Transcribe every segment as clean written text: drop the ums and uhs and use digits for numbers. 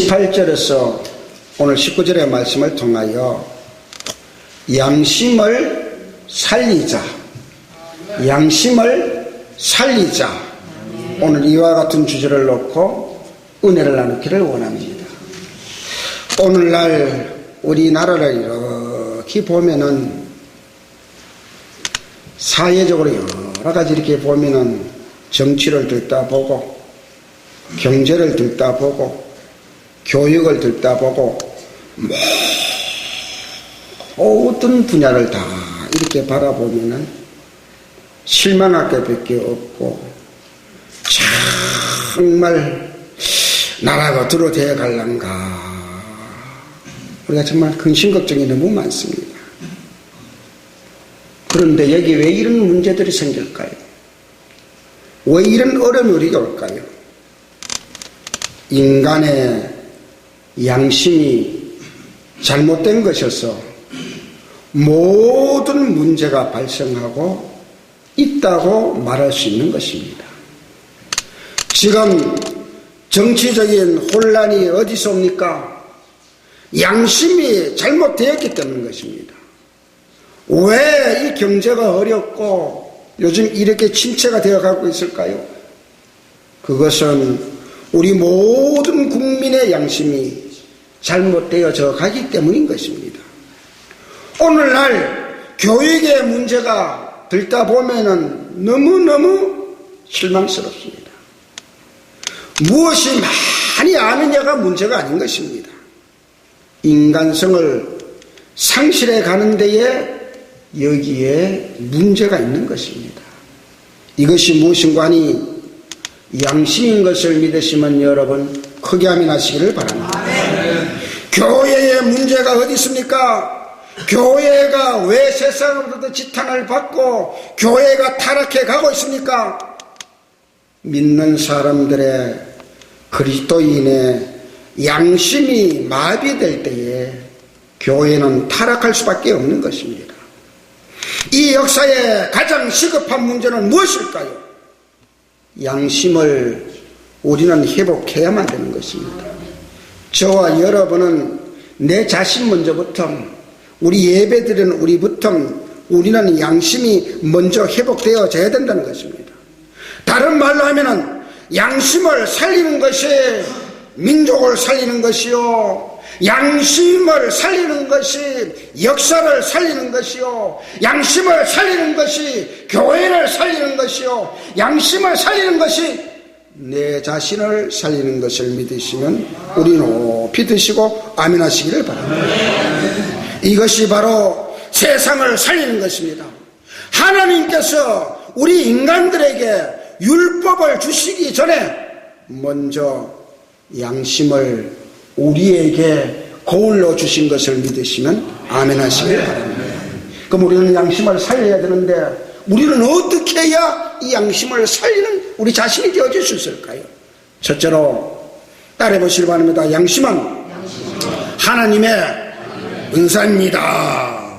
18절에서 오늘 19절의 말씀을 통하여 양심을 살리자, 양심을 살리자, 오늘 이와 같은 주제를 놓고 은혜를 나누기를 원합니다. 오늘날 우리나라를 이렇게 보면은 사회적으로 여러 가지 이렇게 보면은 정치를 듣다 보고 경제를 듣다 보고 교육을 듣다 보고 모든 분야를 다 이렇게 바라보면은 실망할 것밖에 없고 정말 나라가 어디로 되어 갈란가 우리가 정말 근심 걱정이 너무 많습니다. 그런데 여기 왜 이런 문제들이 생길까요? 왜 이런 어려움이 우리가 올까요? 인간의 양심이 잘못된 것이어서 모든 문제가 발생하고 있다고 말할 수 있는 것입니다. 지금 정치적인 혼란이 어디서 옵니까? 양심이 잘못되었기 때문인 것입니다. 왜 이 경제가 어렵고 요즘 이렇게 침체가 되어가고 있을까요? 그것은 우리 모든 국민의 양심이 잘못되어져 가기 때문인 것입니다. 오늘날 교육의 문제가 들다 보면은 너무너무 실망스럽습니다. 무엇이 많이 아느냐가 문제가 아닌 것입니다. 인간성을 상실해 가는 데에 여기에 문제가 있는 것입니다. 이것이 무엇인가 하니 양심인 것을 믿으시면 여러분 크게 아멘하시기를 바랍니다. 교회의 문제가 어디 있습니까? 교회가 왜 세상으로부터 지탄을 받고 교회가 타락해 가고 있습니까? 믿는 사람들의 그리스도인의 양심이 마비될 때에 교회는 타락할 수밖에 없는 것입니다. 이 역사의 가장 시급한 문제는 무엇일까요? 양심을 우리는 회복해야만 되는 것입니다. 저와 여러분은 내 자신 먼저부터 우리 예배드리는 우리부터 우리는 양심이 먼저 회복되어져야 된다는 것입니다. 다른 말로 하면은 양심을 살리는 것이 민족을 살리는 것이요, 양심을 살리는 것이 역사를 살리는 것이요, 양심을 살리는 것이 교회를 살리는 것이요, 양심을 살리는 것이 내 자신을 살리는 것을 믿으시면 우리 높이 드시고 아멘 하시기를 바랍니다. 이것이 바로 세상을 살리는 것입니다. 하나님께서 우리 인간들에게 율법을 주시기 전에 먼저 양심을 우리에게 거울로 주신 것을 믿으시면 아멘 하시길 바랍니다. 그럼 우리는 양심을 살려야 되는데 우리는 어떻게 해야 이 양심을 살리는 우리 자신이 되어질 수 있을까요? 첫째로 따라해 보시기 바랍니다. 양심은 하나님의 은사입니다.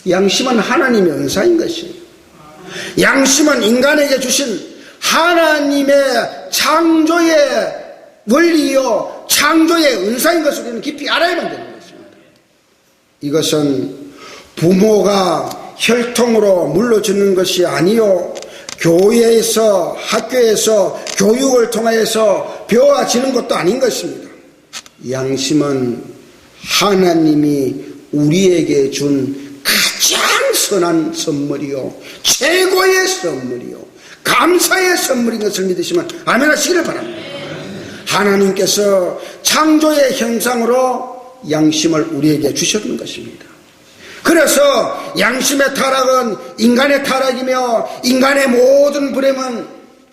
양심은 하나님의 은사인 것이에요. 양심은 인간에게 주신 하나님의 창조의 원리요 창조의 은사인 것을 우리는 깊이 알아야만 되는 것입니다. 이것은 부모가 혈통으로 물려주는 것이 아니요 교회에서 학교에서 교육을 통하여서 배워지는 것도 아닌 것입니다. 양심은 하나님이 우리에게 준 가장 선한 선물이요 최고의 선물이요 감사의 선물인 것을 믿으시면 아멘 하시기를 바랍니다. 하나님께서 창조의 형상으로 양심을 우리에게 주셨던 것입니다. 그래서 양심의 타락은 인간의 타락이며 인간의 모든 불행은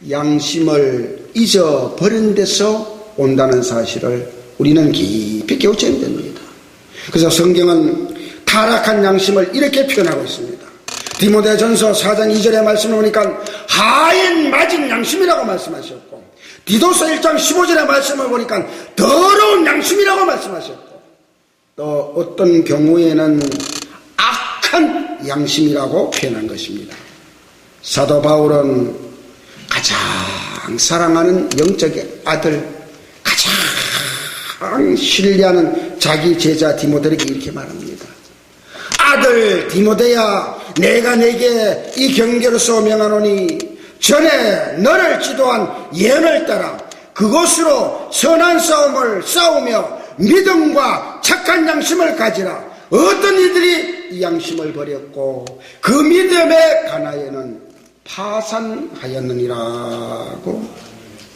양심을 잊어버린 데서 온다는 사실을 우리는 깊이 깨우쳐야 됩니다. 그래서 성경은 타락한 양심을 이렇게 표현하고 있습니다. 디모데전서 4장 2절의 말씀을 보니까 하인 맞은 양심이라고 말씀하셨고, 디도서 1장 15절의 말씀을 보니까 더러운 양심이라고 말씀하셨고, 또 어떤 경우에는 악한 양심이라고 표현한 것입니다. 사도 바울은 가장 사랑하는 영적 아들, 가장 가장 신뢰하는 자기 제자 디모데에게 이렇게 말합니다. 아들 디모데야, 내가 내게 이 경계로서 명하노니 전에 너를 지도한 예언을 따라 그것으로 선한 싸움을 싸우며 믿음과 착한 양심을 가지라. 어떤 이들이 이 양심을 버렸고 그 믿음에 관하여는 파산하였느니라고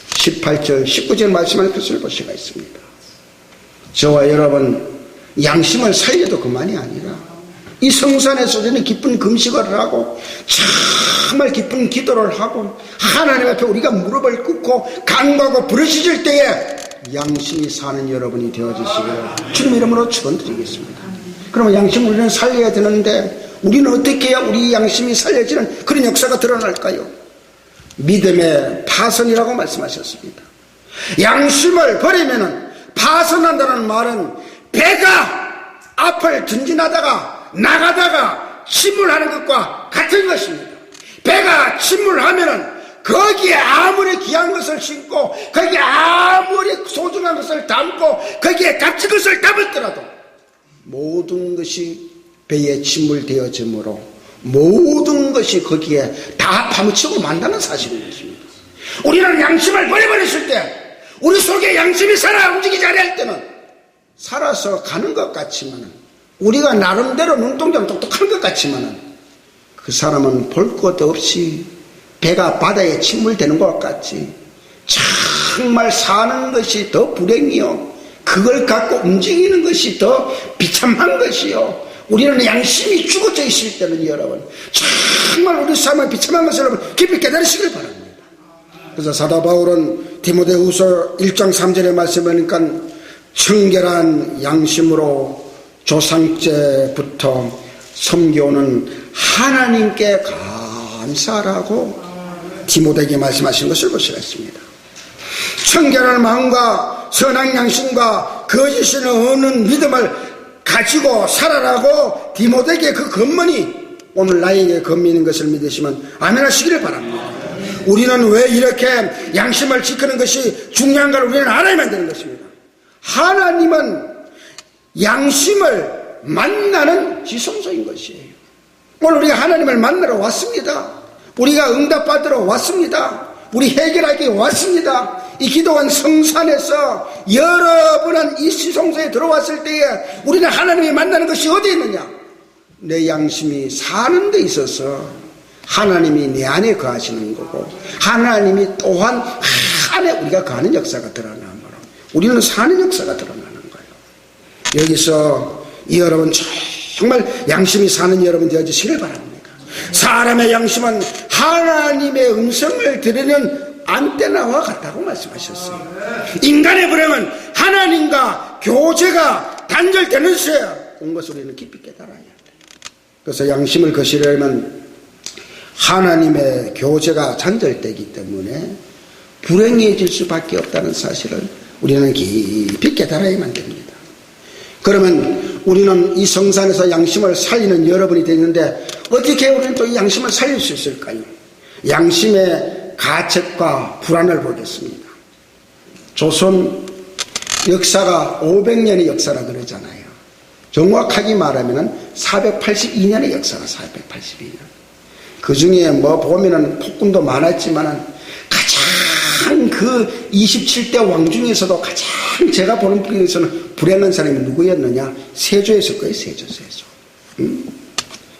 18절 19절 말씀하는 것을 볼 수가 있습니다. 저와 여러분, 양심을 살려도 그만이 아니라 이 성산에서 저는 기쁜 금식을 하고 정말 기쁜 기도를 하고 하나님 앞에 우리가 무릎을 꿇고 간구하고 부르짖을 때에 양심이 사는 여러분이 되어주시기를 주님 이름으로 축원드리겠습니다. 그러면 양심을 우리는 살려야 되는데 우리는 어떻게 해야 우리 양심이 살려지는 그런 역사가 드러날까요? 믿음의 파선이라고 말씀하셨습니다. 양심을 버리면 파선한다는 말은 배가 앞을 전진하다가 나가다가 침몰하는 것과 같은 것입니다. 배가 침몰하면은 거기에 아무리 귀한 것을 심고 거기에 아무리 소중한 것을 담고 거기에 값진 것을 담았더라도 모든 것이 배에 침몰되어지므로 모든 것이 거기에 다 파묻히고 만다는 사실인 것입니다. 우리는 양심을 버려버렸을 때 우리 속에 양심이 살아 움직이지 않을 때는 살아서 가는 것 같지만은 우리가 나름대로 눈동자는 똑똑한 것 같지만은 그 사람은 볼 것 없이 배가 바다에 침몰되는 것 같지 정말 사는 것이 더 불행이요 그걸 갖고 움직이는 것이 더 비참한 것이요 우리는 양심이 죽어져 있을 때는 여러분 정말 우리 삶의 비참한 것을 여러분 깊이 깨달으시길 바랍니다. 그래서 사도 바울은 디모데후서 1장 3절에 말씀하니까 청결한 양심으로 조상 때부터 섬겨오는 하나님께 감사하라고 디모데에게 말씀하신 것을 볼 수가 있습니다. 청결한 마음과 선한 양심과 거짓이 없는 믿음을 가지고 살아라고 디모데에게 그 검문이 오늘 나에게 검미는 것을 믿으시면 아멘 하시기를 바랍니다. 우리는 왜 이렇게 양심을 지키는 것이 중요한가를 우리는 알아야만 되는 것입니다. 하나님은 양심을 만나는 지성소인 것이에요. 오늘 우리가 하나님을 만나러 왔습니다. 우리가 응답받으러 왔습니다. 우리 해결하기 왔습니다. 이 기도원 성산에서 여러분은 이 지성소에 들어왔을 때에 우리는 하나님이 만나는 것이 어디에 있느냐? 내 양심이 사는 데 있어서 하나님이 내 안에 거하시는 거고 하나님이 또한 안에 우리가 거하는 역사가 드러나므로 우리는 사는 역사가 드러나는 거예요. 여기서 이 여러분 정말 양심이 사는 여러분 되어주시길 바랍니다. 사람의 양심은 하나님의 음성을 들으는 안테나와 같다고 말씀하셨어요. 인간의 불행은 하나님과 교제가 단절되는 새에 온 것을 우리는 깊이 깨달아야 돼요. 그래서 양심을 거스르려면 하나님의 교제가 단절되기 때문에 불행해질 수밖에 없다는 사실을 우리는 깊이 깨달아야만 됩니다. 그러면 우리는 이 성산에서 양심을 살리는 여러분이 되는데 어떻게 우리는 또 이 양심을 살릴 수 있을까요? 양심의 가책과 불안을 보겠습니다. 조선 역사가 500년의 역사라 그러잖아요. 정확하게 말하면 482년의 역사가 482년. 그 중에 뭐 보면은 폭군도 많았지만은 가장 그 27대 왕 중에서도 가장 제가 보는 분에서는 불행한 사람이 누구였느냐? 세조였을 거예요. 세조.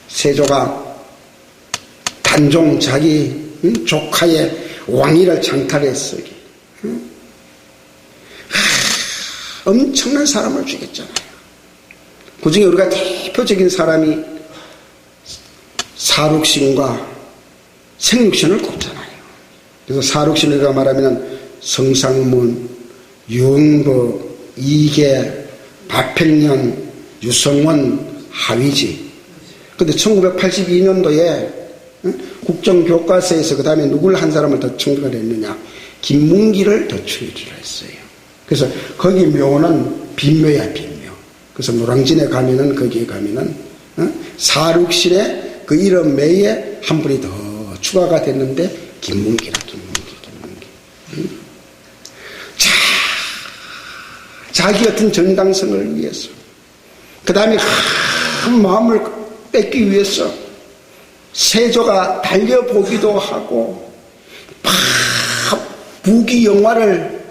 세조가 단종 자기 조카의 왕위를 장탈했어요. 엄청난 사람을 죽였잖아요. 그 중에 우리가 대표적인 사람이 사륙신과 생육신을 꼽잖아요. 그래서 사륙신을 말하면 성상문, 유흥부, 이계, 박평년, 유성원, 하위지. 근데 1982년도에 국정교과서에서 그 다음에 누굴 한 사람을 더 청구를 했느냐? 김문기를 더 추리를 했어요. 그래서 거기 묘는 빈묘야, 빈묘. 그래서 노량진에 가면은 거기에 가면은 사륙신의 그 이름 외에 한 분이 더 추가가 됐는데 김문기. 자, 자기 같은 정당성을 위해서, 그 다음에 큰 마음을 뺏기 위해서 세조가 달려보기도 하고 부귀 영화를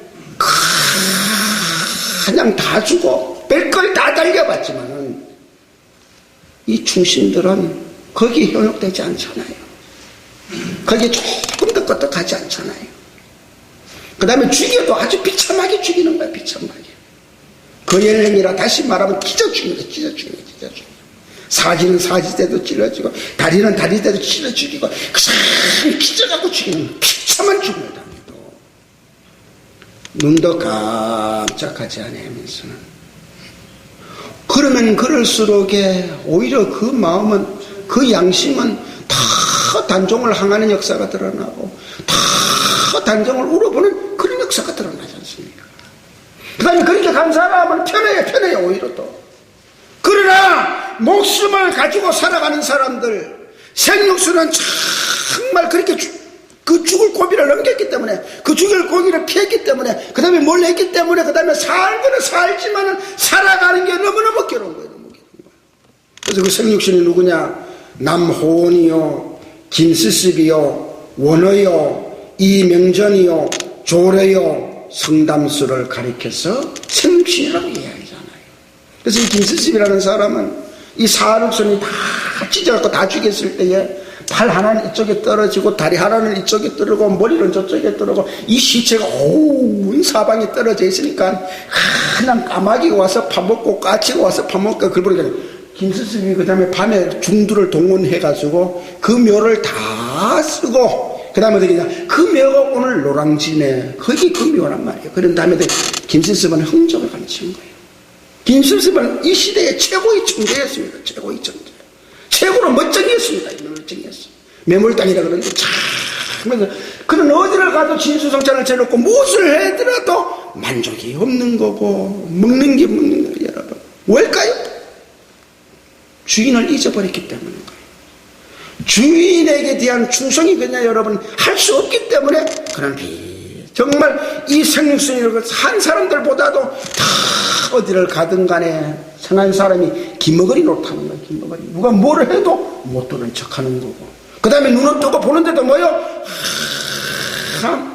그냥 다 주고 별걸 다 달려봤지만은 이 충신들은 거기에 현혹되지 않잖아요. 거기에 조금도 끄떡하지 않잖아요. 그 다음에 죽여도 아주 비참하게 죽이는 거야. 비참하게. 거열행위라 다시 말하면 찢어 죽이는 거야. 찢어 죽이는 거야. 찢어 죽이는 거야. 사지는 사지대도 찔러주고 다리는 다리대도 찔러 죽이고 그냥 찢어갖고 죽이는 거야. 비참한 죽음을 당해도 눈도 깜짝하지 않으면서는, 그러면 그럴수록에 오히려 그 마음은, 그 양심은 더 단종을 항하는 역사가 드러나고 더 단종을 울어보는 그런 역사가 드러나지 않습니까? 그 다음에 그렇게 감사하면 편해요. 오히려 또. 그러나 목숨을 가지고 살아가는 사람들, 생육수는 정말 그렇게 그 죽을 고비를 넘겼기 때문에, 그 죽을 고비를 피했기 때문에, 그 다음에 뭘 했기 때문에, 그 다음에 살고는 살지만은 살아가는 게 너무너무 괴로운 거예요. 너무 괴로운 거예요. 그래서 그 생육신이 누구냐? 남호원이요, 김스습이요, 원어요, 이명전이요, 조례요, 성담수를 가리켜서 생육신이라고 이야기하잖아요. 그래서 이 김스습이라는 사람은 이 사륙선이 다 찢어갖고 다 죽였을 때에 팔 하나는 이쪽에 떨어지고 다리 하나는 이쪽에 떨어지고 머리는 저쪽에 떨어지고 이 시체가 온 사방에 떨어져 있으니까 그냥 까마귀 와서 파먹고 까치가 와서 파먹고 그걸 보니까 김스승이 그 다음에 밤에 중두를 동원해가지고 그 묘를 다 쓰고 그 다음에 어디냐 그 묘가 오늘 노랑진에 거기 그 묘란 말이에요. 그런 다음에 김스승은 흥정을 가르치는 거예요. 김스승은 이 시대의 최고의 천재였습니다. 최고의 천재. 최고로 멋쟁이였습니다. 멋쟁이였어. 매몰땅이라 그러는데 참 그는 어디를 가도 진수성찬을 쳐놓고 무엇을 해더라도 만족이 없는 거고 먹는 게 먹는 거예요. 여러분 왜일까요? 주인을 잊어버렸기 때문인 거예요. 주인에게 대한 충성이 그냥 여러분 할 수 없기 때문에 그런 정말 이 생육순이라고 한 사람들보다도 다 어디를 가든 간에 선한 사람이 기머거리 놓다는 거예요. 기머거리. 누가 뭐를 해도 못 들은 척하는 거고 그 다음에 눈을 뜨고 보는데도 뭐요?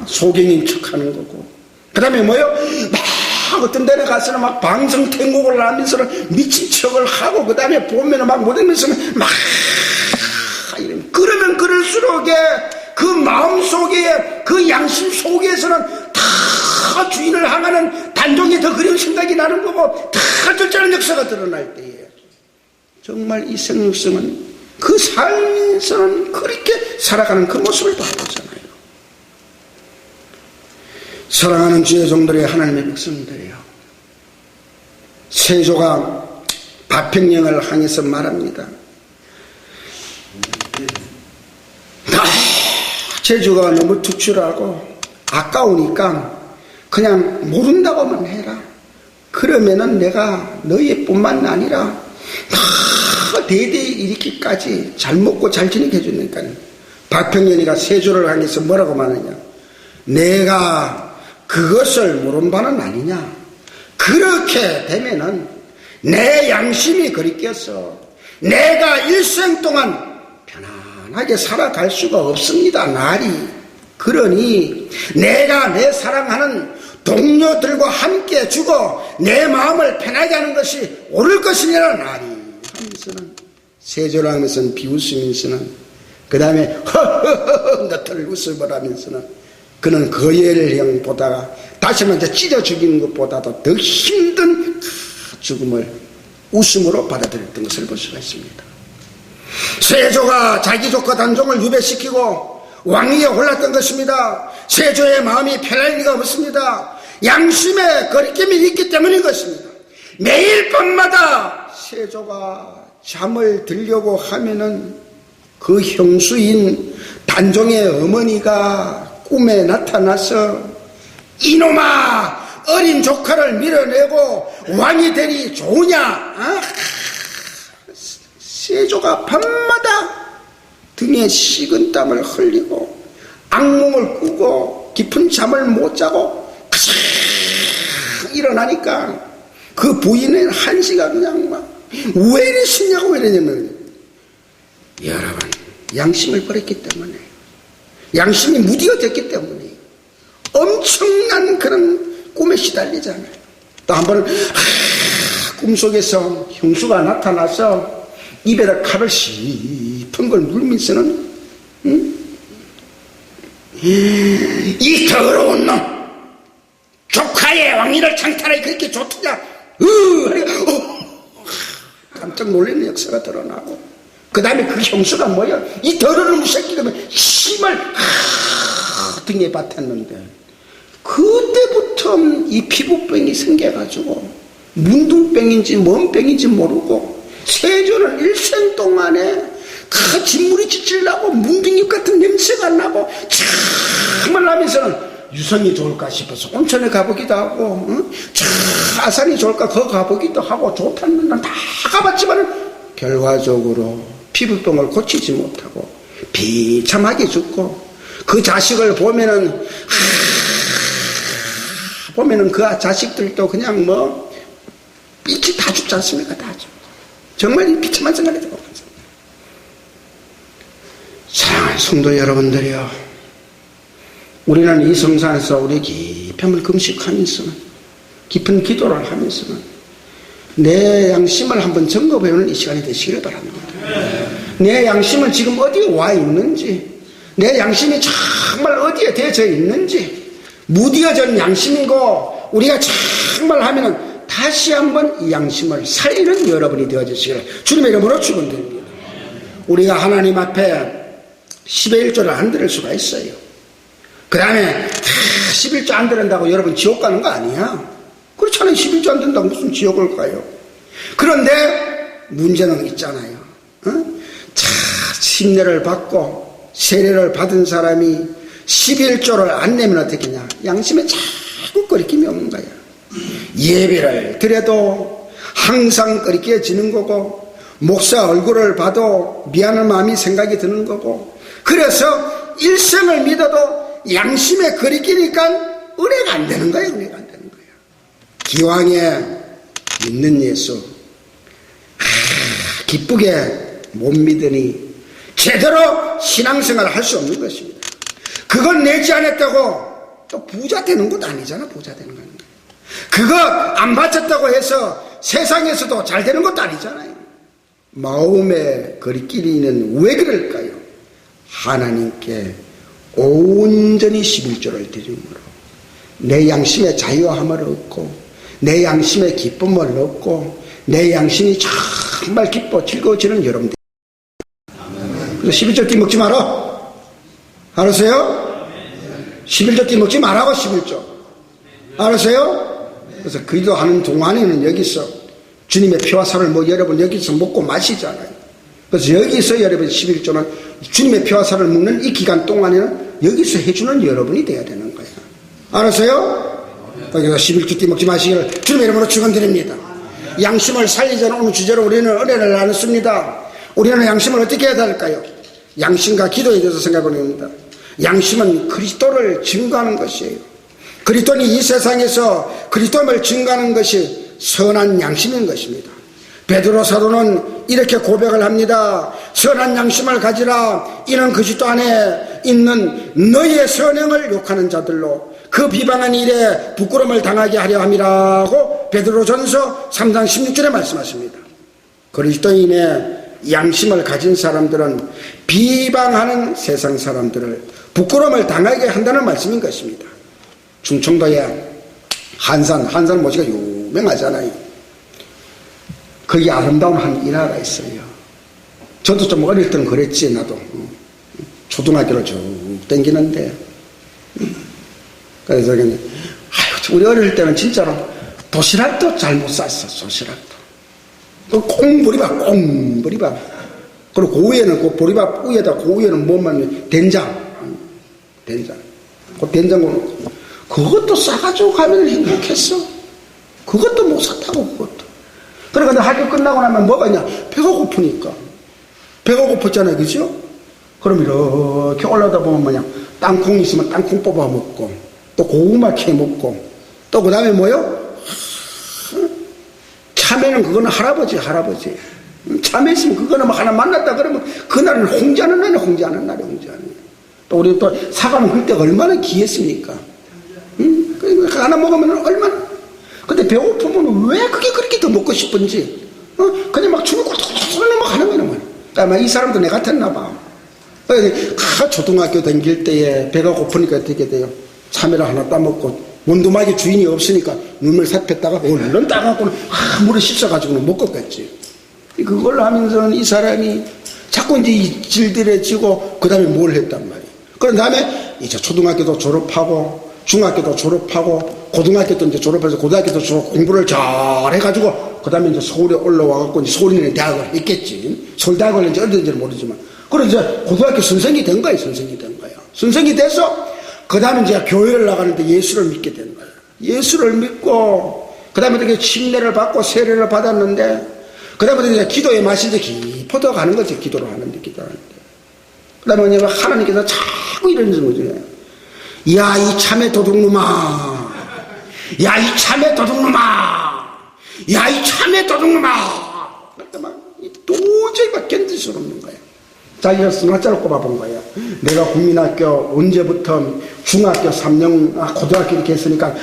소경인 척하는 거고 그 다음에 뭐요? 막 어떤 데에 가서는 막 방성택곡을 하면서는 미친 척을 하고 그 다음에 보면은 막 못하면서는 막 이런 그러면 그럴수록에 그 마음 속에 그 양심 속에서는 다 주인을 향하는 단종이 더 그리운 생각이 나는 거고 다 절제하는 역사가 드러날 때에 정말 이 생육성은 그 삶에서는 그렇게 살아가는 그 모습을 봐보잖아요. 사랑하는 주의 종들의 하나님의 백성들이요, 세조가 바평령을 향해서 말합니다. 제주가 너무 특출하고 아까우니까 그냥 모른다고만 해라. 그러면은 내가 너희 뿐만 아니라 다 대대에 이르기까지 잘 먹고 잘 지내게 해주니까 박평년이가 세조를 향해서 뭐라고 말하느냐. 내가 그것을 모른 바는 아니냐. 그렇게 되면은 내 양심이 그리겠어. 내가 일생 동안 편안하게 살아갈 수가 없습니다. 날이. 그러니 내가 내 사랑하는 동료들과 함께 주고 내 마음을 편하게 하는 것이 옳을 것이니라 날이 하면서는 세조를 하면서는 비웃으면서는 그 다음에 허허허 너를 웃어보라면서는 그는 거열형 보다가 다시 한번 찢어 죽이는 것보다도 더 힘든 죽음을 웃음으로 받아들였던 것을 볼 수가 있습니다. 세조가 자기 조카 단종을 유배시키고 왕위에 올랐던 것입니다. 세조의 마음이 편할 리가 없습니다. 양심에 거리낌이 있기 때문인 것입니다. 매일 밤마다 세조가 잠을 들려고 하면은 그 형수인 단종의 어머니가 꿈에 나타나서 이놈아 어린 조카를 밀어내고 왕이 되니 좋으냐. 세조가 밤마다 등에 식은땀을 흘리고 악몽을 꾸고 깊은 잠을 못 자고 일어나니까 그 부인의 한시가 그냥 막 왜 이러시냐고 왜 이러냐면 여러분 양심을 버렸기 때문에 양심이 무디어졌기 때문에 엄청난 그런 꿈에 시달리잖아요. 또 한 번은 꿈속에서 형수가 나타나서 입에다 칼을 씹은 걸 물면서는 이 더러운 놈 조카의 왕위를 창탈하기 그렇게 좋더냐 깜짝 놀라는 역사가 드러나고 그 다음에 그 형수가 뭐야 이 더러운 놈 새끼가 힘을 등에 받았는데 그때부터 이 피부병이 생겨가지고 문둥병인지 뭔 병인지 모르고 세조는 일생 동안에 그 진물이 찌질나고 문둥잎 같은 냄새가 나고 참을 하면서는 유성이 좋을까 싶어서 온천에 가보기도 하고 아산이 좋을까 거 가보기도 하고 좋다는 건 다 가봤지만 결과적으로 피부병을 고치지 못하고 비참하게 죽고 그 자식을 보면은 그 자식들도 그냥 뭐 일찍 다 죽지 않습니까? 다 죽고 정말 비참한 생각이 들어요. 사랑하는 성도 여러분들이요, 우리는 이 성산에서 우리 깊은 금식하면서는 깊은 기도를 하면서는 내 양심을 한번 점검해보는 이 시간이 되시기를 바랍니다. 내 양심은 지금 어디에 와 있는지, 내 양심이 정말 어디에 대져 있는지, 무디어진 양심이고 우리가 정말 하면은 다시 한번 이 양심을 살리는 여러분이 되어주시기를 주님의 이름으로 축원드립니다. 우리가 하나님 앞에 10의 1조를 안 드릴 수가 있어요. 그 다음에 11조 안 드린다고 여러분 지옥 가는 거 아니야. 그렇잖아요. 11조 안 든다고 무슨 지옥을 가요. 그런데 문제는 있잖아요. 침례를 받고 세례를 받은 사람이 11조를 안 내면 어떻겠냐. 양심에 자꾸 거리낌이 없는 거야. 예배를 드려도 항상 거리끼어지는 거고, 목사 얼굴을 봐도 미안한 마음이 생각이 드는 거고, 그래서 일생을 믿어도 양심에 거리끼니까 은혜가 안 되는 거예요. 은혜가 안 되는 거예요. 기왕에 믿는 예수 기쁘게 못 믿으니 제대로 신앙생활을 할 수 없는 것입니다. 그건 내지 않았다고 또 부자 되는 것도 아니잖아. 부자 되는 건 그거 안 바쳤다고 해서 세상에서도 잘 되는 것도 아니잖아요. 마음의 거리끼리는 왜 그럴까요? 하나님께 온전히 11조를 드림으로 내 양심의 자유함을 얻고 내 양심의 기쁨을 얻고 내 양심이 정말 기뻐 즐거워지는 여러분들. 그래서 11조 띠 먹지 마라. 알았어요? 11조 띠 먹지 말라고. 11조 알았어요? 그래서 기도하는 동안에는 여기서 주님의 피와 살을 뭐 여러분 여기서 먹고 마시잖아요. 그래서 여기서 여러분 11조는 주님의 피와 살을 먹는 이 기간 동안에는 여기서 해주는 여러분이 돼야 되는 거예요. 알았어요? 그래서 11조 띠 먹지 마시기를 주님의 이름으로 축원드립니다. 양심을 살리자는 오늘 주제로 우리는 은혜를 나눴습니다. 우리는 양심을 어떻게 해야 될까요? 양심과 기도에 대해서 생각을 합니다. 양심은 그리스도를 증거하는 것이에요. 그리스도는 이 세상에서 그리스도를 증거하는 것이 선한 양심인 것입니다. 베드로 사도는 이렇게 고백을 합니다. 선한 양심을 가지라. 이는 그리스도 안에 있는 너희의 선행을 욕하는 자들로 그 비방한 일에 부끄러움을 당하게 하려 함이라고 베드로전서 3장 16절에 말씀하십니다. 그리스도인의 양심을 가진 사람들은 비방하는 세상 사람들을 부끄러움을 당하게 한다는 말씀인 것입니다. 충청도에 한산 모지가 유명하잖아요. 거기 아름다운 한 일화가 있어요. 저도 좀 어릴 때는 그랬지. 나도 초등학교를 쭉 댕기는데 그래서 아유, 우리 어릴 때는 진짜로 도시락도 잘 못 샀어. 도시락도 그 꽁보리밥 그리고 그 위에는 그 보리밥 위에다 그 위에는 뭐만 된장 그 된장으로 그것도 싸가지고 가면 행복했어. 그것도 못 샀다고. 그것도. 그러니까 학교 끝나고 나면 뭐가 있냐, 배가 고프니까. 배가 고팠잖아요. 그죠? 그럼 이렇게 올라다 보면 뭐냐, 땅콩 있으면 땅콩 뽑아 먹고 또 고구마 캐 먹고 또 그 다음에 뭐요? 참외는 그거는 할아버지. 참외 있으면 그거는 뭐 하나 만났다 그러면 그날은 홍자는 날이 홍자는 날이. 또 우리 또 사과는 그때가 얼마나 귀했습니까? 응? 그러니까 하나 먹으면 얼마나. 근데 배고프면 왜 그게 그렇게 더 먹고 싶은지, 그냥 막 춤을 꿀꿀꿀 막 하는 거는 말이야. 그러니까 이 사람도 내 같았나 봐. 초등학교 다닐 때에 배가 고프니까 어떻게 돼요? 참외를 하나 따먹고 원두막에 주인이 없으니까 눈을 살폈다가 얼른 따갖고는 물에 씻어가지고는 먹었겠지. 그걸 하면서는 이 사람이 자꾸 이제 질들해지고 그 다음에 뭘 했단 말이야. 그런 다음에 이제 초등학교도 졸업하고 중학교도 졸업하고 고등학교도 이제 졸업해서 고등학교도 공부를 잘 해가지고 그 다음에 이제 서울에 올라와갖고 이제 서울에 대학을 했겠지. 서울대학을 이제 어디든지 모르지만. 그래서 이제 고등학교 선생이 된 거야. 선생이 돼서 그 다음에 이제 교회를 나가는데 예수를 믿게 된 거야. 예수를 믿고 그 다음에 이렇게 침례를 받고 세례를 받았는데 그 다음에 이제 기도의 맛이 이제 깊어져 가는 거지. 기도를 하는데. 그 다음에 하나님께서 자꾸 이러는 거죠. 야, 이 참외 도둑놈아. 야, 이 참외 도둑놈아. 그때 막 도저히 막 견딜 수 없는 거야. 자기가 승하자를 꼽아본 거야. 내가 국민학교 언제부터 중학교 3년, 고등학교 이렇게 했으니까,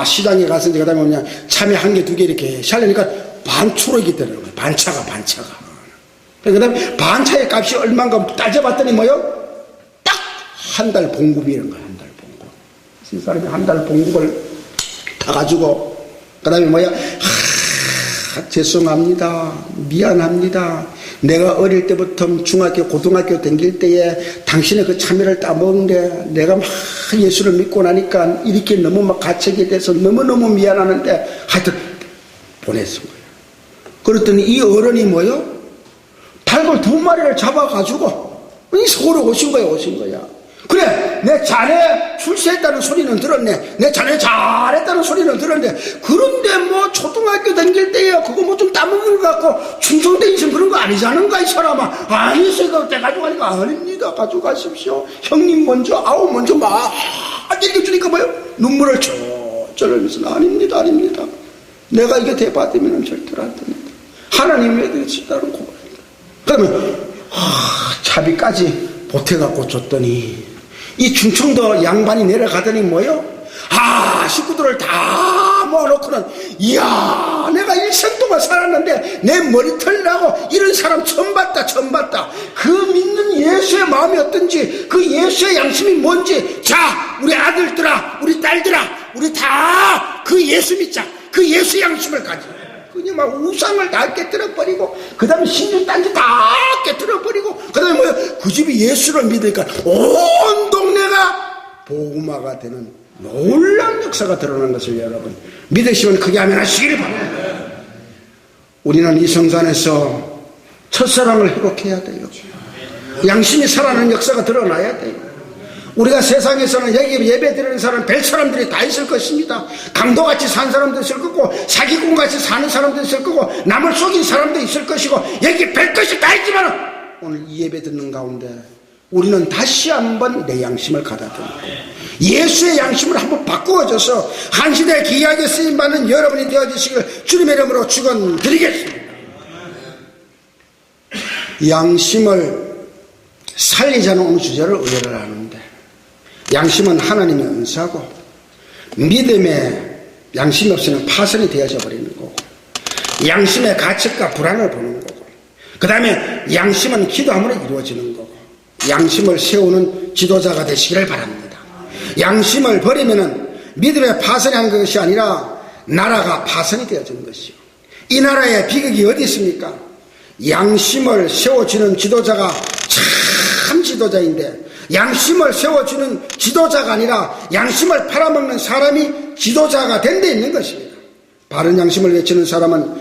시장에 가서 이제 그 다음에 그냥 참외 한 개, 두 개 이렇게 샬려니까 반초록이 되는 거야. 반차가. 그 다음에 반차의 값이 얼마인가 따져봤더니 뭐요? 딱 한 달 봉급이라는 거야. 한 달 봉급. 이 사람이 한 달 봉급을 타가지고, 그 다음에 뭐야? 죄송합니다. 미안합니다. 내가 어릴 때부터 중학교, 고등학교 다닐 때에 당신의 그 참외를 따먹는데 내가 막 예수를 믿고 나니까 이렇게 너무 막 가책이 돼서 너무너무 미안하는데 하여튼 보냈은 거예요. 그랬더니 이 어른이 뭐요? 닭을 2마리를 잡아가지고 서울에 오신 거야. 그래, 내 자네 출세했다는 소리는 들었네. 내 자네 잘했다는 소리는 들었네. 그런데 뭐 초등학교 다닐 때야 그거 뭐 좀 따먹는 것 같고 충청대 인생 그런 거 아니잖은가 이 사람아. 아니세요. 그때 가져가니까 아닙니다. 가져가십시오. 형님 먼저 막 읽어주니까 뭐요? 눈물을 쫄쫄 흘리면서 아닙니다. 내가 이게 대받으면 절대로 안 됩니다. 하나님에 대해서 따른 고발입니다. 그러면 차비까지 보태갖고 줬더니 이 충청도 양반이 내려가더니 뭐요? 식구들을 다 모아놓고는 이야, 내가 일생 동안 살았는데 내 머리털 나고 이런 사람 처음 봤다. 그 믿는 예수의 마음이 어떤지, 그 예수의 양심이 뭔지, 자, 우리 아들들아, 우리 딸들아, 우리 다 그 예수 믿자. 그 예수 양심을 가지고 그냥 막 우상을 다 깨뜨려버리고 그 다음에 신전 딴지 다 깨뜨려버리고 그 다음에 뭐야, 그 집이 예수를 믿으니까 온 동네가 복음화가 되는 놀라운 역사가 드러난 것을 여러분 믿으시면 크게 아멘 하시기를 바랍니다. 우리는 이 성산에서 첫사랑을 회복해야 돼요. 양심이 살아나는 역사가 드러나야 돼요. 우리가 세상에서는 여기 예배 드리는 사람 별 사람들이 다 있을 것입니다. 강도같이 사는 사람도 있을 거고 사기꾼같이 사는 사람도 있을 거고 남을 속인 사람도 있을 것이고 여기 별 것이 다 있지만 오늘 이 예배 듣는 가운데 우리는 다시 한번 내 양심을 가다듬고 예수의 양심을 한번 바꾸어줘서 한 시대에 귀하게 쓰임받는 여러분이 되어주시길 주님의 이름으로 축원드리겠습니다. 양심을 살리자는 오늘 주제를 의뢰를 하는데 양심은 하나님의 은사고 믿음에 양심이 없으면 파선이 되어져 버리는 거고 양심의 가책과 불안을 보는 거고 그 다음에 양심은 기도함으로 이루어지는 거고 양심을 세우는 지도자가 되시기를 바랍니다. 양심을 버리면은 믿음의 파선이 한 것이 아니라 나라가 파선이 되어지는 것이요. 이 나라의 비극이 어디 있습니까? 양심을 세워주는 지도자가 참 지도자인데 양심을 세워주는 지도자가 아니라 양심을 팔아먹는 사람이 지도자가 된 데 있는 것입니다. 바른 양심을 외치는 사람은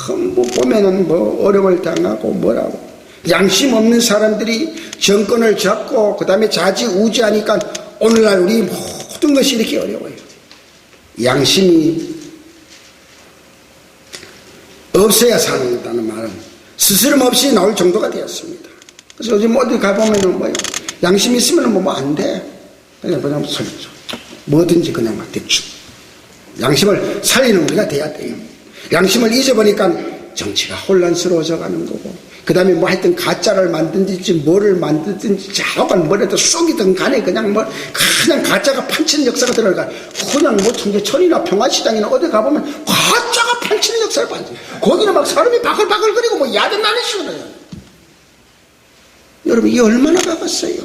전부 보면은 뭐 어려움을 당하고 뭐라고 양심 없는 사람들이 정권을 잡고 그 다음에 좌지우지하니까 오늘날 우리 모든 것이 이렇게 어려워요. 양심이 없어야 산다는 말은 스스럼 없이 나올 정도가 되었습니다. 그래서 요즘 어디 가보면은 뭐요? 양심 있으면 뭐 안 돼. 그냥 설정. 뭐든지 그냥 막 대충. 양심을 살리는 우리가 돼야 돼요. 양심을 잊어버리니까 정치가 혼란스러워져 가는 거고, 그 다음에 뭐 하여튼 가짜를 만든지 뭐를 만든지 자관 뭐래도 쑥이든 간에 그냥 가짜가 판치는 역사가 들어가. 그냥 뭐 청계천이나 평화시장이나 어디 가보면 가짜가 판치는 역사를 봤지. 거기는 막 사람이 바글바글거리고 뭐 야단 나는 시원해요. 여러분, 이게 얼마나 가봤어요?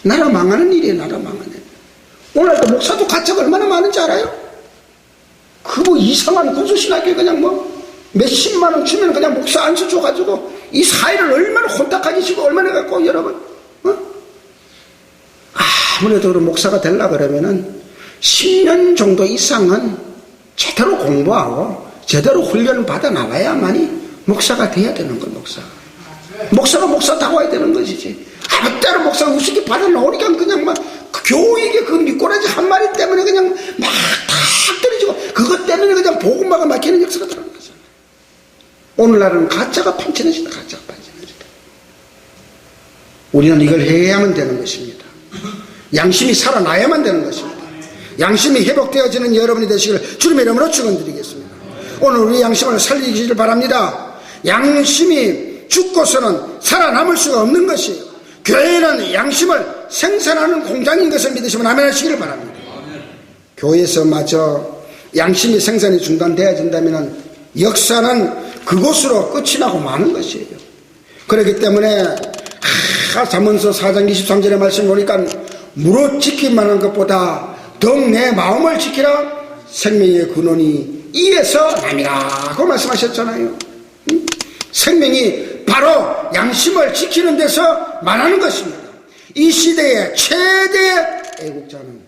나라 망하는 일이에요. 나라 망하는 일. 오늘도 목사도 가짜가 얼마나 많은지 알아요? 그 뭐 이상한 군수신학교 그냥 뭐 몇십만 원 주면 그냥 목사 안수 줘가지고 이 사회를 얼마나 혼탁하게 지고 얼마나 갖고, 여러분, 아무래도 그런 목사가 되려고 그러면은 10년 정도 이상은 제대로 공부하고 제대로 훈련을 받아 나와야만이 목사가 돼야 되는 거예요. 목사가 목사다고 해야 되는 것이지. 아무 때로 목사가 우습게 받아 나오니까 그냥 막 교육의 그 미꾸라지 한 마리 때문에 그냥 막 탁 떨어지고, 그것 때문에 그냥 복음화가 막히는 역사가 들어가는 거죠. 오늘날은 가짜가 판치는 가짜가 판치는 시대. 우리는 이걸 해야만 되는 것입니다. 양심이 살아나야만 되는 것입니다. 양심이 회복되어지는 여러분이 되시기를 주님의 이름으로 축원드리겠습니다. 오늘 우리 양심을 살리시길 바랍니다. 양심이 죽고서는 살아남을 수가 없는 것이에요. 교회는 양심을 생산하는 공장인 것을 믿으시면 아멘 하시기를 바랍니다. 교회에서 마저 양심이 생산이 중단되어진다면 역사는 그곳으로 끝이 나고 마는 것이에요. 그렇기 때문에 잠언서 4장 23절의 말씀 보니까 무릇 지키만 한 것보다 더욱 내 마음을 지키라, 생명의 근원이 이에서 남이라고 말씀하셨잖아요. 생명이 바로 양심을 지키는 데서 말하는 것입니다. 이 시대의 최대의 애국자는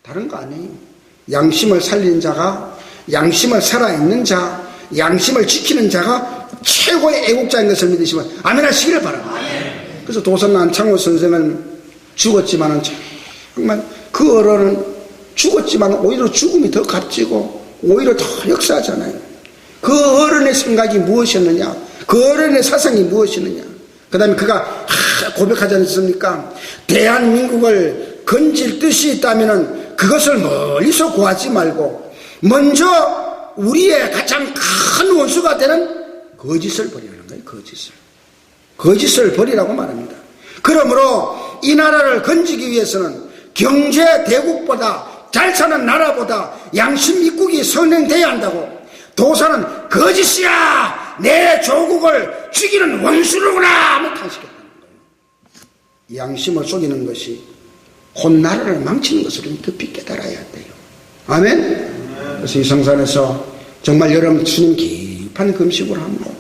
다른 거 아니에요. 양심을 살린 자가, 양심을 살아있는 자, 양심을 지키는 자가 최고의 애국자인 것을 믿으시면 아멘 하시기를 바랍니다. 그래서 도선 안창호 선생은 죽었지만은 정말 그 어른은 죽었지만 오히려 죽음이 더 값지고 오히려 더 역사하잖아요. 그 어른의 생각이 무엇이었느냐, 그 어른의 사상이 무엇이었느냐. 그 다음에 그가 고백하지 않습니까? 대한민국을 건질 뜻이 있다면 그것을 멀리서 구하지 말고 먼저 우리의 가장 큰 원수가 되는 거짓을 버리라는 거예요. 거짓을 버리라고 말합니다. 그러므로 이 나라를 건지기 위해서는 경제 대국보다, 잘 사는 나라보다 양심 입국이 선행돼야 한다고. 도사는 거짓이야, 내 조국을 죽이는 원수로구나 하며 탄식했다는 거예요. 양심을 속이는 것이 곧 나라를 망치는 것을 급히 깨달아야 돼요. 아멘. 그래서 이 성산에서 정말 여러분 주님 깊은 금식을 하고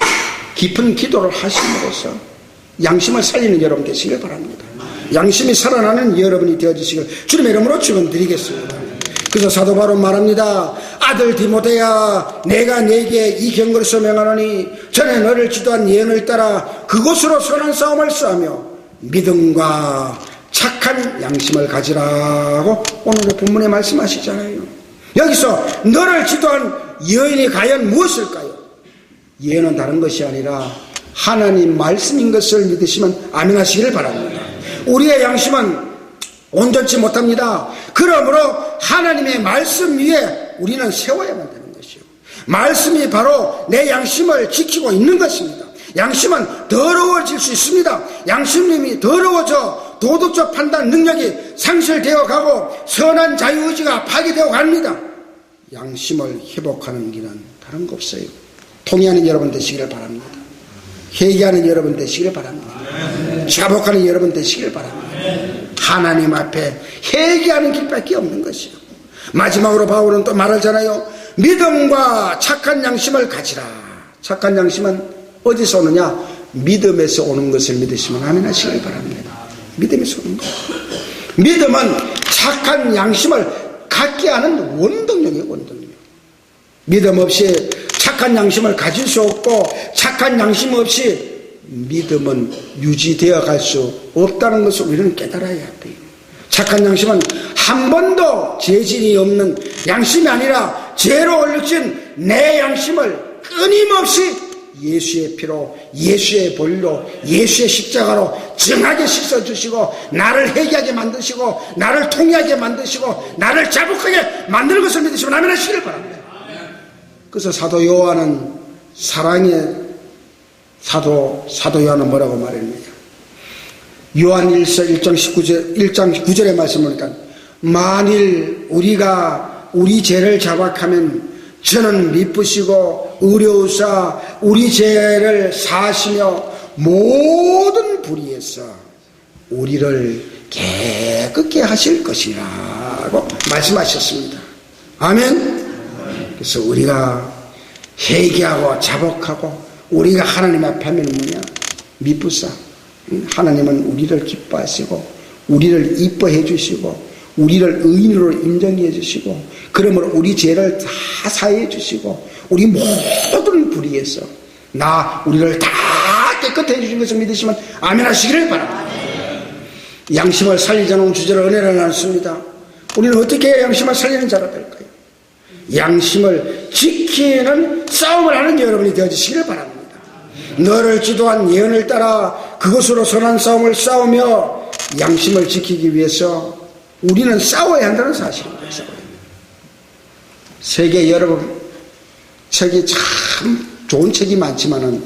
깊은 기도를 하심으로써 양심을 살리는 여러분 되시길 바랍니다. 양심이 살아나는 여러분이 되어주시길 주님의 이름으로 축원드리겠습니다. 그래서 사도 바로 말합니다. 아들 디모데야, 내가 네게 이 경고를 명하노니 전에 너를 지도한 예언을 따라 그곳으로 선한 싸움을 싸우며 믿음과 착한 양심을 가지라고 오늘의 본문에 말씀하시잖아요. 여기서 너를 지도한 예언이 과연 무엇일까요? 예언은 다른 것이 아니라 하나님 말씀인 것을 믿으시면 아멘 하시기를 바랍니다. 우리의 양심은 온전치 못합니다. 그러므로 하나님의 말씀 위에 우리는 세워야만 되는 것이요. 말씀이 바로 내 양심을 지키고 있는 것입니다. 양심은 더러워질 수 있습니다. 양심이 더러워져 도덕적 판단 능력이 상실되어 가고 선한 자유의지가 파괴되어 갑니다. 양심을 회복하는 길은 다른 거 없어요. 통회하는 여러분 되시기를 바랍니다. 회개하는 여러분 되시기를 바랍니다. 자복하는 여러분 되시기를 바랍니다. 하나님 앞에 회개하는 길밖에 없는 것이요. 마지막으로 바울은 또 말하잖아요. 믿음과 착한 양심을 가지라. 착한 양심은 어디서 오느냐? 믿음에서 오는 것을 믿으시면 아멘 하시길 바랍니다. 믿음에서 오는 것. 믿음은 착한 양심을 갖게 하는 원동력이에요. 원동력. 믿음 없이 착한 양심을 가질 수 없고 착한 양심 없이 믿음은 유지되어 갈 수 없다는 것을 우리는 깨달아야 돼요. 착한 양심은 한 번도 죄진이 없는 양심이 아니라 죄로 얼룩진 내 양심을 끊임없이 예수의 피로, 예수의 볼로, 예수의 십자가로 정하게 씻어주시고 나를 회개하게 만드시고 나를 통회하게 만드시고 나를 자복하게 만드는 것을 믿으시면 아멘 하시기를 바랍니다. 그래서 사도 요한은 사랑의 사도 요한은 뭐라고 말했느냐. 요한 1서 1장 9절의 말씀 보니까 만일 우리가 우리 죄를 자박하면 저는 미쁘시고 의로우사 우리 죄를 사하시며 모든 불의에서 우리를 깨끗게 하실 것이라고 말씀하셨습니다. 아멘. 그래서 우리가 회개하고 자복하고 우리가 하나님 앞에 하면 뭐냐? 미쁘사. 하나님은 우리를 기뻐하시고 우리를 이뻐해 주시고 우리를 의인으로 인정해 주시고 그러므로 우리 죄를 다 사해 주시고 우리 모든 불의에서 우리를 다 깨끗해 주신 것을 믿으시면 아멘 하시기를 바랍니다. 양심을 살리자는 주제로 은혜를 나눴습니다. 우리는 어떻게 해야 양심을 살리는 자가 될까요? 양심을 지키는 싸움을 하는 여러분이 되어주시기를 바랍니다. 너를 지도한 예언을 따라 그것으로 선한 싸움을 싸우며 양심을 지키기 위해서 우리는 싸워야 한다는 사실입니다. 세계 여러분 책이 참 좋은 책이 많지만은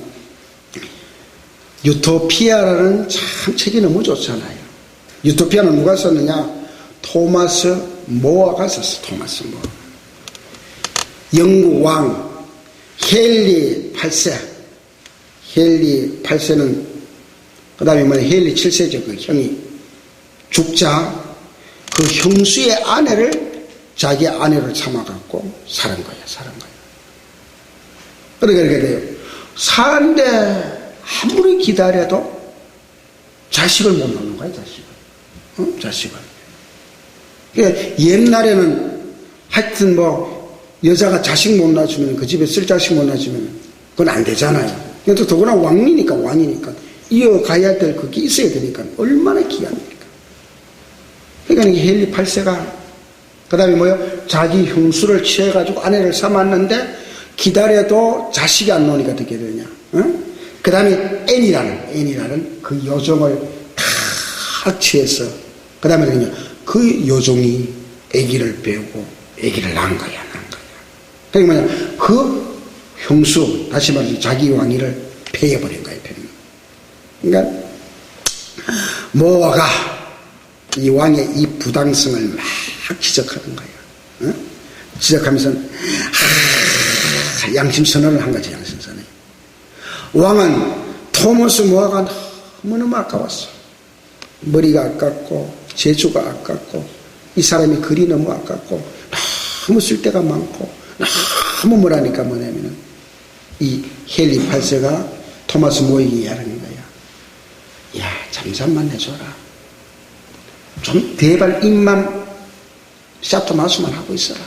유토피아라는 참 책이 너무 좋잖아요. 유토피아는 누가 썼느냐? 토마스 모어가 썼어. 토마스 모어. 영국 왕 헨리 8세는 그 다음에 헨리 7세죠. 그 형이 죽자 그 형수의 아내를 자기 아내로 삼아갖고 살은 거야. 그러니까 이렇게 돼요. 사는데 아무리 기다려도 자식을 못 낳는 거야. 자식을. 그러니까 옛날에는 하여튼 여자가 자식 못 낳아주면 그 집에 쓸 자식 못 낳아주면 그건 안 되잖아요. 또 더구나 왕이니까 이어가야 될 그게 있어야 되니까 얼마나 귀합니까. 그러니까 헨리 8세가 그 다음에 자기 형수를 취해가지고 아내를 삼았는데 기다려도 자식이 안 나오니까 어떻게 되냐. 그 다음에 애니라는 그 요정을 다 취해서 그 다음에 그 요정이 아기를 배우고 아기를 낳은 거야. 그러니까 그 형수 다시 말해서 자기 왕위를 폐해버린 거예요. 그러니까 모아가 이 왕의 이 부당성을 막 지적하는 거예요. 지적하면서 양심 선언을 한 거지. 양심 선언. 왕은 토마스 모아가 너무너무 아까웠어. 머리가 아깝고 재주가 아깝고 이 사람이 글이 너무 아깝고 너무 쓸 데가 많고 너무 뭐라니까 뭐냐면은 이 헨리 8세가 토마스 모에게 이야기하는 거야. 야, 잠잠만 해줘라. 좀 대발 입만 샤토마수만 하고 있어라.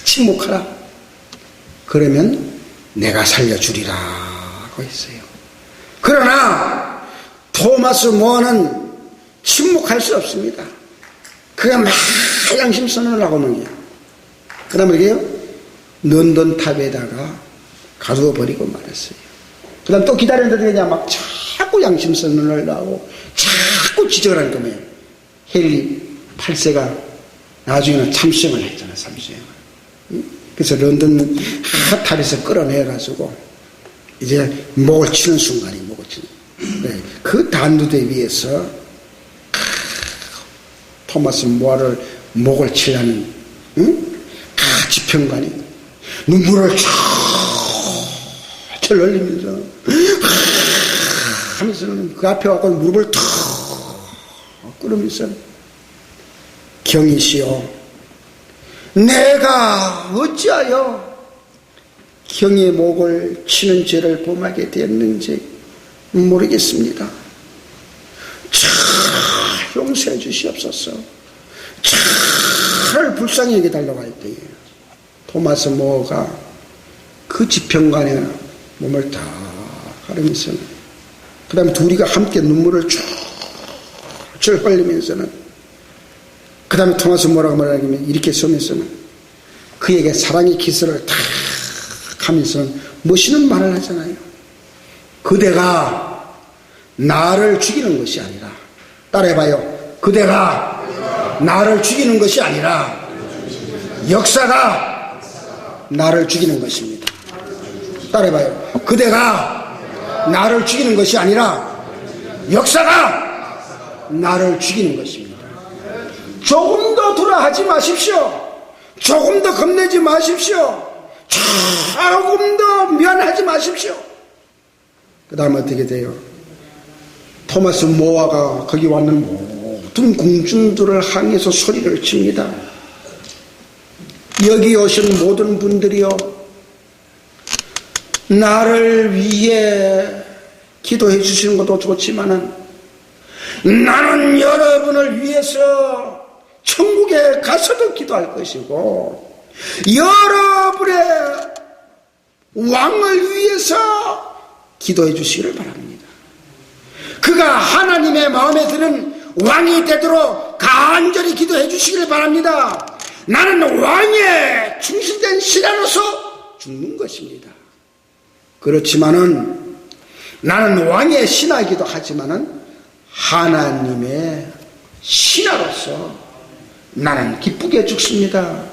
침묵하라. 그러면 내가 살려주리라고 했어요. 그러나 토마스 모어는 침묵할 수 없습니다. 그가 막 양심 선언을 하고 있는 거야. 그 다음에 이게요, 런던 탑에다가 가두어 버리고 말았어요. 그 다음 또 기다렸는데 그냥 막 자꾸 양심 선언을 하고 자꾸 지적을 하니까 뭐예요. 헨리 8세가 나중에는 참수행을 했잖아요. 참수행을. 그래서 런던 탑에서 끌어내가지고 이제 목을 치는 순간이 목을 치는. 그 단두대 위에서 토마스 모아를 목을 치려는 지평관이 눈물을 쫙 흘리면서 하면서는 그 앞에 와서 무릎을 탁 꿇으면서 경이시여 내가 어찌하여 경의 목을 치는 죄를 범하게 되었는지 모르겠습니다. 잘 용서해 주시옵소서. 잘 불쌍히 여겨달라고 할 때에 토마스 모어가 그 지평관에 몸을 다 가르면서는 그 다음에 둘이가 함께 눈물을 쭉 흘리면서는 그 다음에 토마스 모어가 말하면 이렇게 서면서는 그에게 사랑의 키스를 탁 하면서는 멋있는 말을 하잖아요. 그대가 나를 죽이는 것이 아니라 따라해봐요. 그대가 나를 죽이는 것이 아니라 역사가 나를 죽이는 것입니다. 따라해봐요. 그대가 나를 죽이는 것이 아니라 역사가 나를 죽이는 것입니다. 조금 더 두려워하지 마십시오. 조금 더 겁내지 마십시오. 조금 더 미안하지 마십시오. 그 다음에 어떻게 돼요? 토마스 모아가 거기 왔는 모든 궁중들을 향해서 소리를 칩니다. 여기 오신 모든 분들이요, 나를 위해 기도해 주시는 것도 좋지만은 나는 여러분을 위해서 천국에 가서도 기도할 것이고 여러분의 왕을 위해서 기도해 주시기를 바랍니다. 그가 하나님의 마음에 드는 왕이 되도록 간절히 기도해 주시기를 바랍니다. 나는 왕의 충실된 신하로서 죽는 것입니다. 그렇지만은 나는 왕의 신하이기도 하지만은 하나님의 신하로서 나는 기쁘게 죽습니다.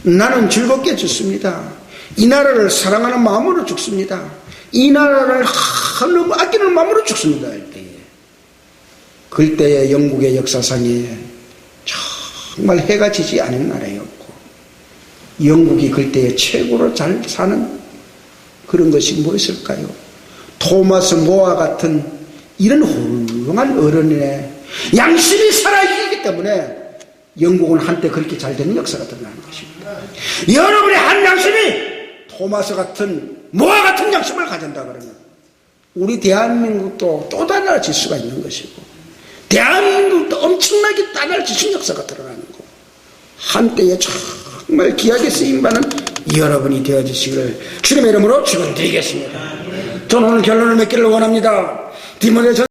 나는 즐겁게 죽습니다. 이 나라를 사랑하는 마음으로 죽습니다. 이 나라를 너무 아끼는 마음으로 죽습니다. 그때의 영국의 역사상에 정말 해가 지지 않은 나라였고 영국이 그때의 최고로 잘 사는 그런 것이 무엇일까요? 토마스 모아 같은 이런 훌륭한 어른의 양심이 살아있기 때문에 영국은 한때 그렇게 잘 되는 역사가 드러나는 것입니다. 여러분의 한 양심이 토마스 같은 모아 같은 양심을 가진다 그러면 우리 대한민국도 또 달라질 수가 있는 것이고 대한민국도 엄청나게 달라지신 역사가 드러나는 거고 한때에 정말 귀하게 쓰임받는 여러분이 되어주시기를 주님의 이름으로 축원드리겠습니다. 저는 오늘 결론을 맺기를 원합니다. 디모데